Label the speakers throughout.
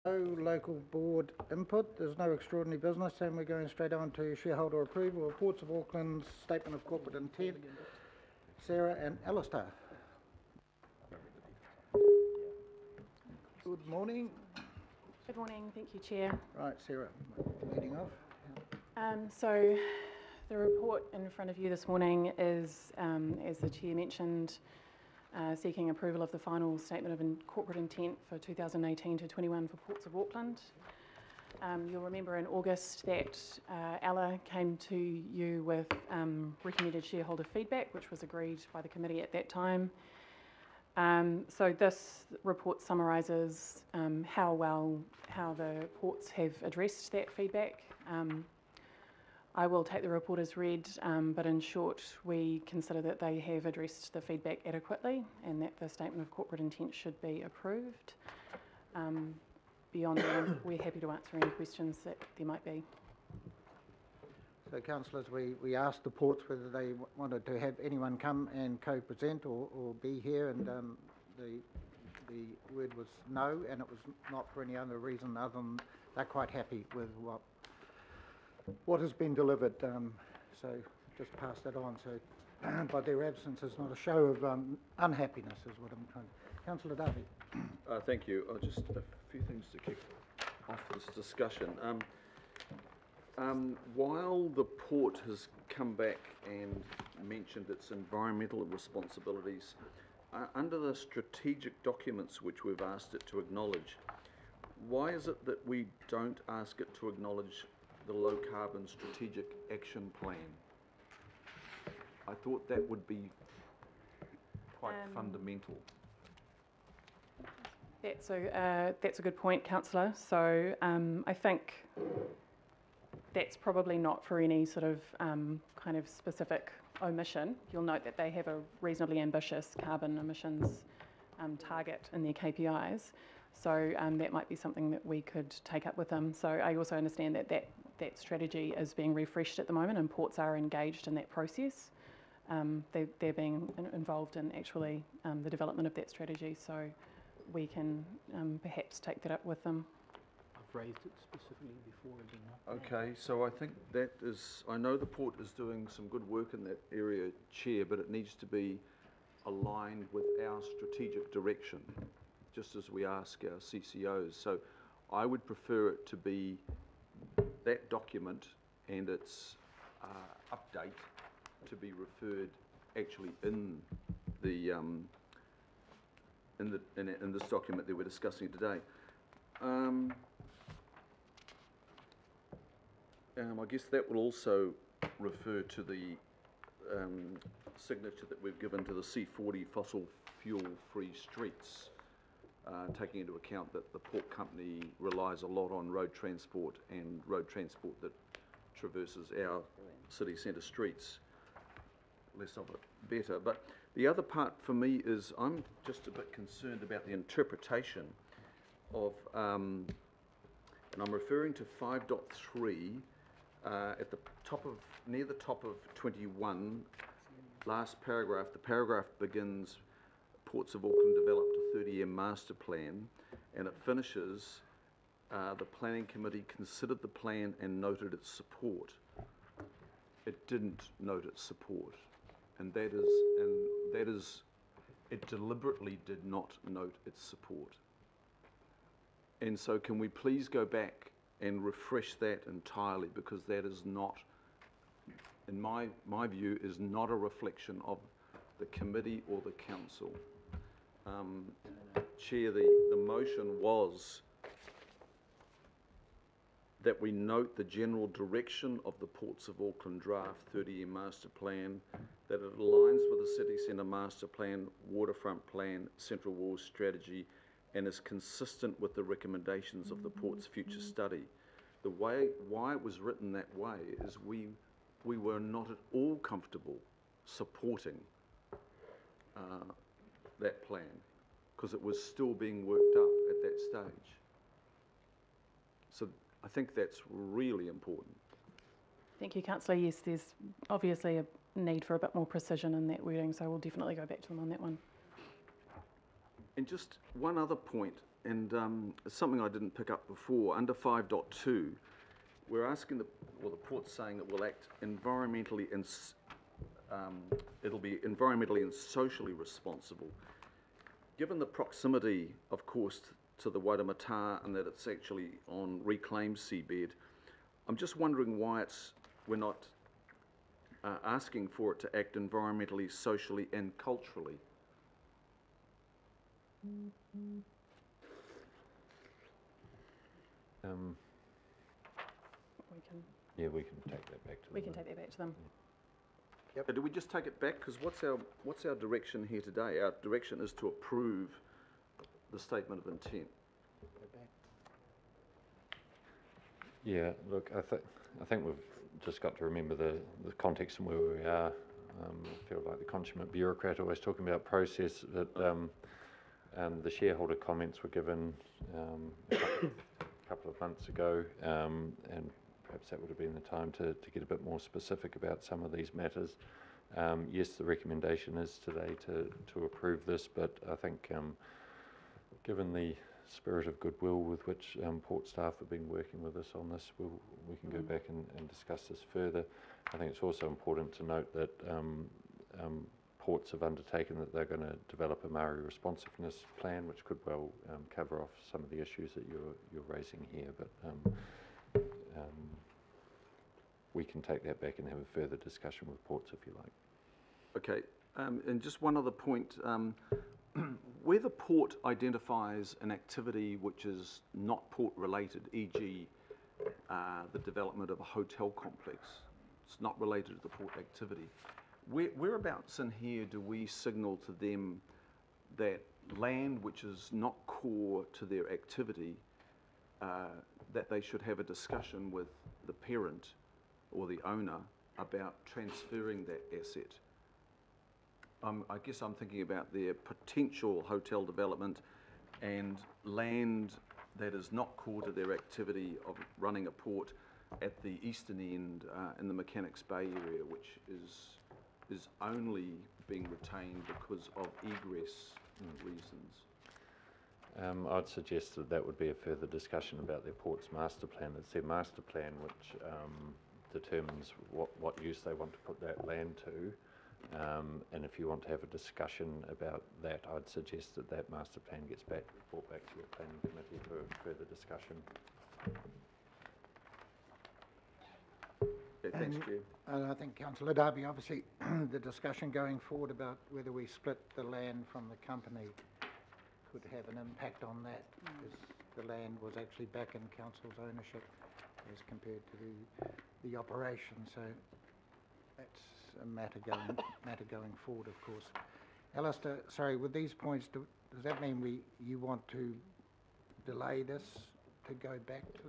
Speaker 1: No local board input, there's no extraordinary business, and we're going straight on to shareholder approval of Ports of Auckland's Statement of Corporate Intent. Sarah and Alistair. Good morning.
Speaker 2: Good morning, thank you, Chair.
Speaker 1: Right, Sarah, leading off.
Speaker 2: So the report in front of you this morning is, as the Chair mentioned, seeking approval of the final Statement of Corporate Intent for 2018 to 21 for Ports of Auckland. You'll remember in August that Ella came to you with recommended shareholder feedback, which was agreed by the committee at that time. So this report summarises how the ports have addressed that feedback. I will take the report as read, but in short, we consider that they have addressed the feedback adequately and that the Statement of Corporate Intent should be approved. Beyond that, we're happy to answer any questions that there might be.
Speaker 1: So, councillors, we asked the ports whether they wanted to have anyone come and co-present or be here, and the word was no, and it was not for any other reason other than they're quite happy with what has been delivered. So just pass that on. So, but their absence is not a show of unhappiness, is what I'm trying to. Councillor Darby.
Speaker 3: Thank you. Just a few things to kick off this discussion. While the port has come back and mentioned its environmental responsibilities, under the strategic documents which we've asked it to acknowledge, why is it that we don't ask it to acknowledge the low carbon strategic action plan? I thought that would be quite fundamental.
Speaker 2: That's a good point, Councillor. So I think that's probably not for any sort of kind of specific omission. You'll note that they have a reasonably ambitious carbon emissions target in their KPIs. So that might be something that we could take up with them. So I also understand that strategy is being refreshed at the moment, and ports are engaged in that process. They're being involved in actually the development of that strategy. So we can perhaps take that up with them.
Speaker 4: I've raised it specifically before.
Speaker 3: Okay, so I think that is, I know the port is doing some good work in that area, Chair, but it needs to be aligned with our strategic direction, just as we ask our CCOs. So I would prefer it to be that document and its update to be referred actually in the in this document that we're discussing today. I guess that will also refer to the signature that we've given to the C40 fossil fuel-free streets, taking into account that the port company relies a lot on road transport and road transport that traverses our city centre streets. Less of it, better. But the other part for me is I'm just a bit concerned about the interpretation of, and I'm referring to 5.3 at the top of, near the top of 21, last paragraph. The paragraph begins, Ports of Auckland developed a 30-year master plan, and it finishes, the planning committee considered the plan and noted its support. It didn't note its support, and that is, it deliberately did not note its support. And so can we please go back and refresh that entirely, because that is not, in my view, is not a reflection of the committee or the council. Chair, the motion was that we note the general direction of the Ports of Auckland draft 30-year master plan, that it aligns with the city centre master plan, waterfront plan, Central Wharves strategy, and is consistent with the recommendations of the port's future study. The way why it was written that way is we were not at all comfortable supporting that plan, because it was still being worked up at that stage. So I think that's really important.
Speaker 2: Thank you, Councillor. Yes, there's obviously a need for a bit more precision in that wording, so we'll definitely go back to them on that one.
Speaker 3: And just one other point, and it's something I didn't pick up before. Under 5.2, we're asking the port's saying that we'll act environmentally and it'll be environmentally and socially responsible. Given the proximity, of course, to the Waitemata and that it's actually on reclaimed seabed, I'm just wondering why we're not asking for it to act environmentally, socially and culturally.
Speaker 2: We can,
Speaker 5: Yeah, we can take that back to them.
Speaker 2: we can take that back to them.
Speaker 3: Do we just take it back? Because what's our direction here today? Our direction is to approve the statement of intent.
Speaker 5: Yeah, look, I think we've just got to remember the context and where we are. I feel like the consummate bureaucrat always talking about process, that the shareholder comments were given a couple of months ago, and perhaps that would have been the time to get a bit more specific about some of these matters. Yes, the recommendation is today to approve this, but I think given the spirit of goodwill with which port staff have been working with us on this, we can go back and discuss this further. I think it's also important to note that ports have undertaken that they're going to develop a Maori responsiveness plan, which could well cover off some of the issues that you're raising here, but we can take that back and have a further discussion with ports if you like.
Speaker 3: Okay, and just one other point. Where the port identifies an activity which is not port related, e.g. The development of a hotel complex, it's not related to the port activity, whereabouts in here do we signal to them that land which is not core to their activity, that they should have a discussion with the parent or the owner about transferring that asset? I guess I'm thinking about their potential hotel development and land that is not core to their activity of running a port at the eastern end in the Mechanics Bay area, which is only being retained because of egress reasons.
Speaker 5: I'd suggest that would be a further discussion about their port's master plan. It's their master plan which determines what use they want to put that land to. And if you want to have a discussion about that, I'd suggest that master plan gets brought back to your planning committee for further discussion.
Speaker 3: Okay, thanks, Chair.
Speaker 1: And I think Councillor Darby, obviously, the discussion going forward about whether we split the land from the company could have an impact on that, because the land was actually back in council's ownership as compared to the operation. So that's a matter going forward, of course. Alistair, sorry, with these points, does that mean you want to delay this to go back to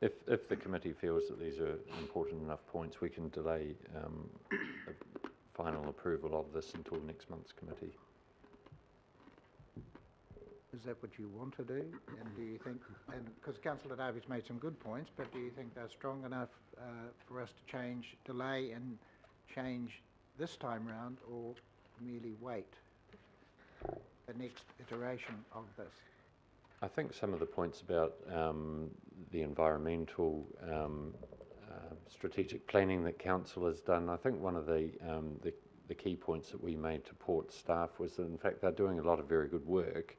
Speaker 5: If the committee feels that these are important enough points, we can delay a final approval of this until next month's committee.
Speaker 1: Is that what you want to do? And do you think, and because Councillor Darby's made some good points, but do you think they're strong enough for us to delay and change this time round, or merely wait the next iteration of this?
Speaker 5: I think some of the points about the environmental strategic planning that council has done, I think one of the key points that we made to port staff was that in fact they're doing a lot of very good work,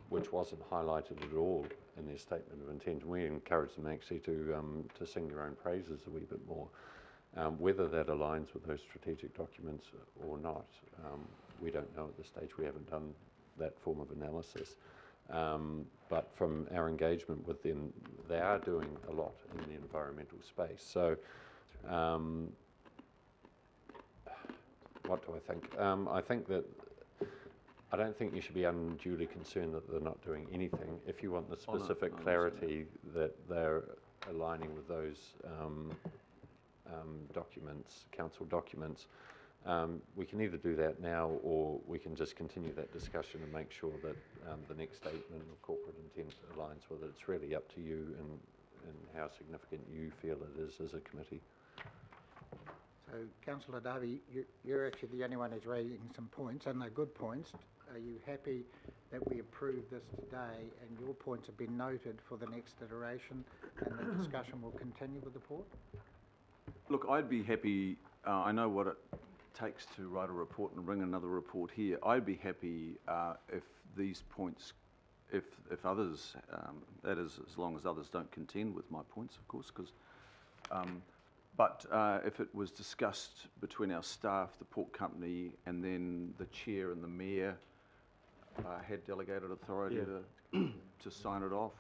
Speaker 5: which wasn't highlighted at all in their statement of intent. We encourage them actually to sing their own praises a wee bit more. Whether that aligns with those strategic documents or not, we don't know at this stage. We haven't done that form of analysis. But from our engagement with them, they are doing a lot in the environmental space. So what do I think? I think that I don't think you should be unduly concerned that they're not doing anything. If you want the specific clarity that they're aligning with those documents, council documents, we can either do that now, or we can just continue that discussion and make sure that the next statement of corporate intent aligns with it. It's really up to you and how significant you feel it is as a committee.
Speaker 1: So councillor Darby, you're actually the only one who's raising some points, and they're good points. Are you happy that we approve this today and your points have been noted for the next iteration and the discussion will continue with the port?
Speaker 3: Look, I'd be happy, I know what it takes to write a report and bring another report here. I'd be happy if these points, if others, that is, as long as others don't contend with my points, of course, because, but if it was discussed between our staff, the port company, and then the chair and the mayor had delegated authority to sign it off.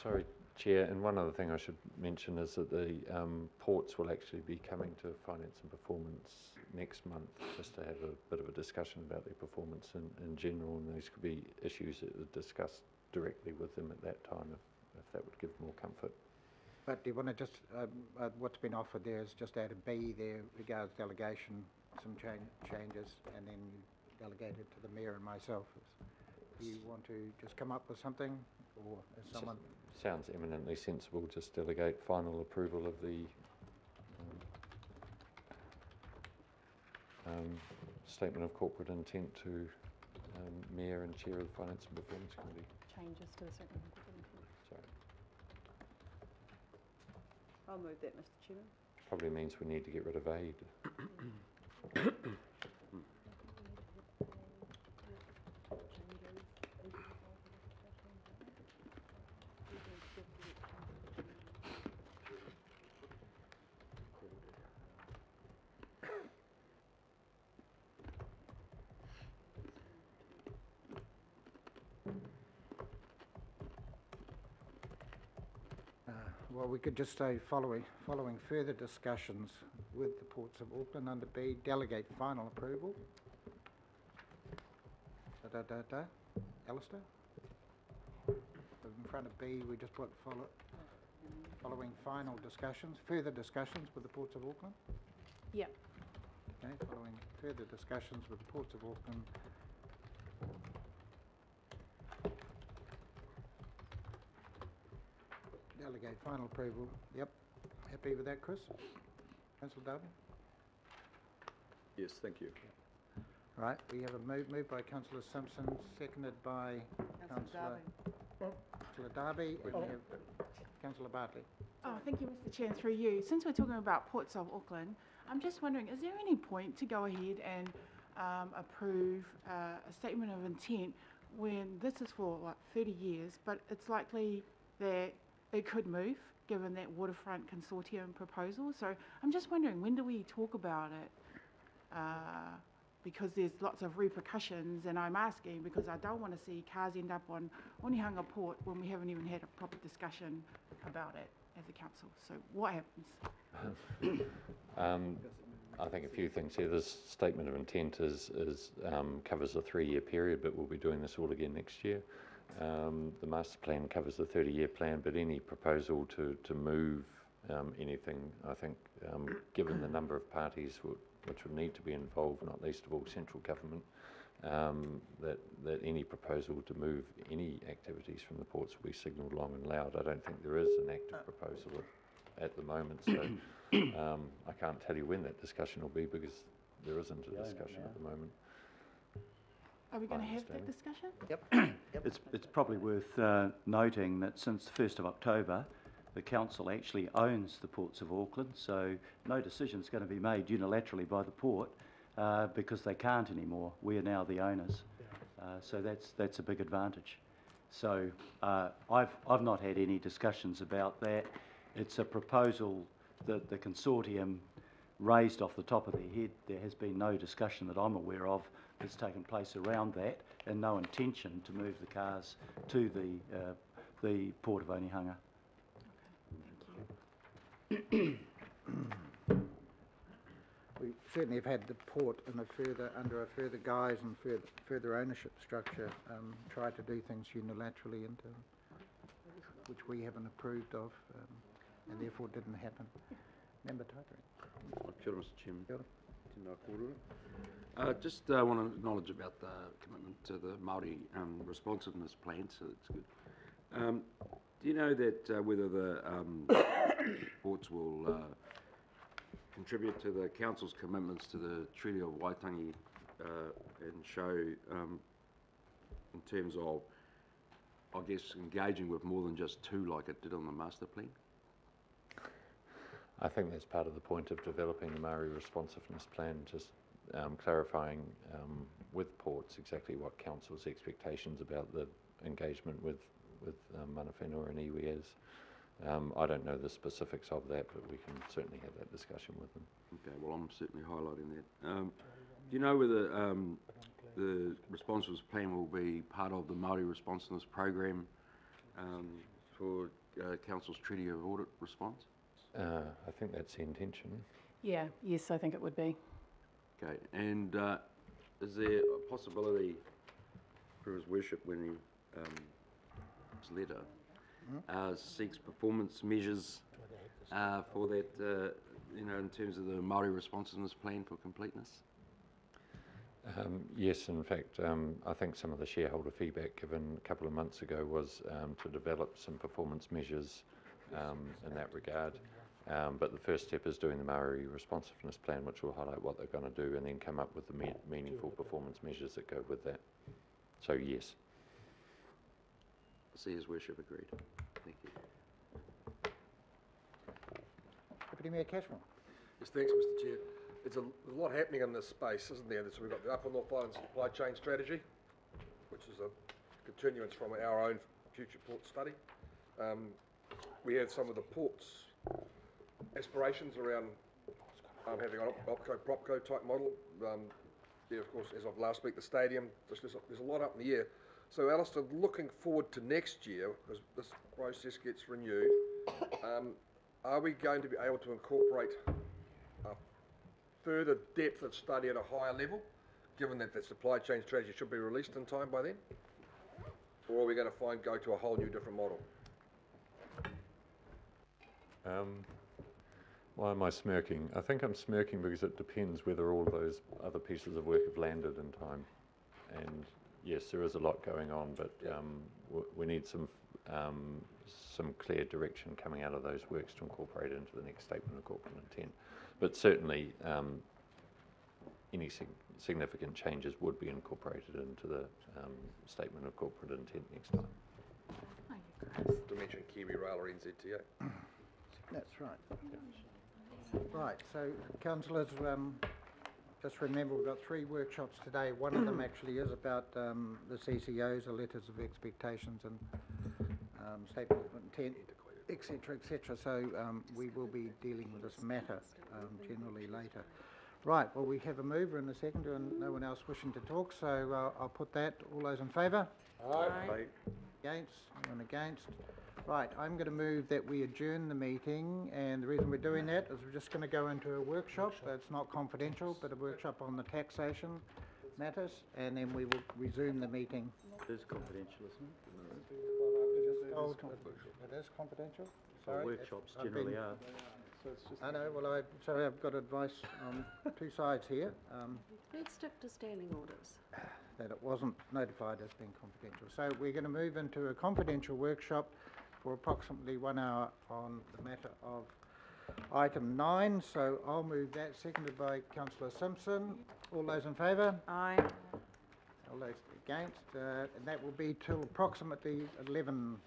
Speaker 5: Sorry, Chair, and one other thing I should mention is that the ports will actually be coming to Finance and Performance next month, just to have a bit of a discussion about their performance in general, and these could be issues that are discussed directly with them at that time, if that would give more comfort.
Speaker 1: But do you want to just, what's been offered there is just add a B there regards delegation, some changes, and then you delegate it to the mayor and myself. Do you want to just come up with something, or is someone...
Speaker 5: Sounds eminently sensible, just delegate final approval of the statement of corporate intent to Mayor and Chair of the Finance and Performance Committee.
Speaker 2: Changes to the statement of corporate intent.
Speaker 5: Sorry.
Speaker 6: I'll move that, Mr. Chairman.
Speaker 5: Probably means we need to get rid of aid.
Speaker 1: Well, we could just say following further discussions with the Ports of Auckland under B, delegate final approval. Alistair? In front of B, we just put following final discussions, further discussions with the Ports of Auckland.
Speaker 2: Yep.
Speaker 1: Okay, following further discussions with the Ports of Auckland. Delegate final approval. Yep. Happy with that, Chris? Councillor Darby?
Speaker 3: Yes, thank you.
Speaker 1: Right, we have a moved by Councillor Simpson, seconded by Councillor Darby, and we have Councillor Bartley.
Speaker 7: Oh, thank you, Mr. Chair, and through you. Since we're talking about Ports of Auckland, I'm just wondering, is there any point to go ahead and approve a statement of intent when this is for like 30 years, but it's likely that it could move given that waterfront consortium proposal? So I'm just wondering, when do we talk about it? Because there's lots of repercussions, and I'm asking because I don't want to see cars end up on Onehunga Port when we haven't even had a proper discussion about it as a council. So what happens?
Speaker 5: I think a few things here. This statement of intent covers a 3-year period, but we'll be doing this all again next year. The master plan covers the 30-year plan, but any proposal to move anything, I think, given the number of parties which would need to be involved, not least of all central government, that any proposal to move any activities from the ports will be signalled long and loud. I don't think there is an active proposal at the moment, so I can't tell you when that discussion will be because there isn't a discussion at the moment.
Speaker 7: Are we going to have that discussion?
Speaker 1: Yep.
Speaker 8: It's probably worth noting that since the 1st of October, the council actually owns the Ports of Auckland, so no decision is going to be made unilaterally by the port because they can't anymore. We are now the owners, so that's a big advantage. So I've not had any discussions about that. It's a proposal that the consortium raised off the top of their head. There has been no discussion that I'm aware of that's taken place around that, and no intention to move the cars to the Port of Onehunga.
Speaker 1: We certainly have had the port in under a further guise and further ownership structure try to do things unilaterally, which we haven't approved of, and therefore didn't happen. Member Taitari.
Speaker 9: Kia ora, Mr. Chairman.
Speaker 1: Kia ora.
Speaker 9: Tēnā kōrero. Just want to acknowledge about the commitment to the Māori responsiveness plan, so that's good. Do you know that whether the ports will contribute to the council's commitments to the Treaty of Waitangi and show in terms of, I guess, engaging with more than just two like it did on the master plan?
Speaker 5: I think that's part of the point of developing the Maori responsiveness plan, just clarifying with ports exactly what council's expectations about the engagement with mana whenua and iwi is. I don't know the specifics of that, but we can certainly have that discussion with them.
Speaker 9: Okay, well, I'm certainly highlighting that. Do you know whether the responsiveness plan will be part of the Māori responsiveness program for council's Treaty of Audit response?
Speaker 5: I think that's the intention.
Speaker 2: Yeah, yes, I think it would be.
Speaker 9: Okay, and is there a possibility for His Worship when he, his letter seeks performance measures for that, you know, in terms of the Māori responsiveness plan for completeness?
Speaker 5: Yes, in fact, I think some of the shareholder feedback given a couple of months ago was to develop some performance measures in that regard. But the first step is doing the Maori responsiveness plan, which will highlight what they're going to do and then come up with the meaningful performance measures that go with that. So yes.
Speaker 9: I see His Worship agreed. Thank you.
Speaker 1: Deputy Mayor Cashmore.
Speaker 10: Yes, thanks, Mr. Chair. There's a lot happening in this space, isn't there? So we've got the Upper North Island supply chain strategy, which is a continuance from our own future port study. We have some of the ports' aspirations around having an OPCO-PropCo type model. Yeah, of course, as of last week, the stadium, there's a lot up in the air. So, Alistair, looking forward to next year, as this process gets renewed, are we going to be able to incorporate further depth of study at a higher level, given that the supply chain strategy should be released in time by then? Or are we going to go to a whole new different model?
Speaker 5: Why am I smirking? I think I'm smirking because it depends whether all those other pieces of work have landed in time. And yes, there is a lot going on, but we need some clear direction coming out of those works to incorporate into the next statement of corporate intent. But certainly, any significant changes would be incorporated into the statement of corporate intent next time.
Speaker 7: Thank you, Chris.
Speaker 10: To mention Kiwi Rail or NZTA.
Speaker 1: That's right. Right, so councillors, just remember we've got 3 workshops today. One of them actually is about the CCOs, the letters of expectations and statement of intent, etc., etc. So we will be dealing with this matter generally later. Right, well, we have a mover and a seconder and no one else wishing to talk, so I'll put that. All those in favour?
Speaker 10: Aye.
Speaker 1: Against? Anyone against? Right, I'm going to move that we adjourn the meeting, and the reason we're doing that is we're just going to go into a workshop. It's not confidential, but a workshop on the taxation matters, and then we will resume the meeting.
Speaker 8: It is confidential, isn't it?
Speaker 1: It is confidential?
Speaker 8: Well,
Speaker 1: Sorry.
Speaker 8: workshops
Speaker 1: I've
Speaker 8: generally
Speaker 1: been-
Speaker 8: are.
Speaker 1: I know, well, sorry, I've got advice on 2 sides here,
Speaker 6: Let's stick to standing orders.
Speaker 1: that it wasn't notified as being confidential. So we're going to move into a confidential workshop for approximately 1 hour on the matter of item 9. So I'll move that, seconded by Councillor Simpson. All those in favour?
Speaker 6: Aye.
Speaker 1: All those against? And that will be till approximately 11:15.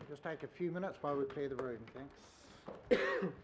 Speaker 1: Just take a few minutes while we clear the room, thanks.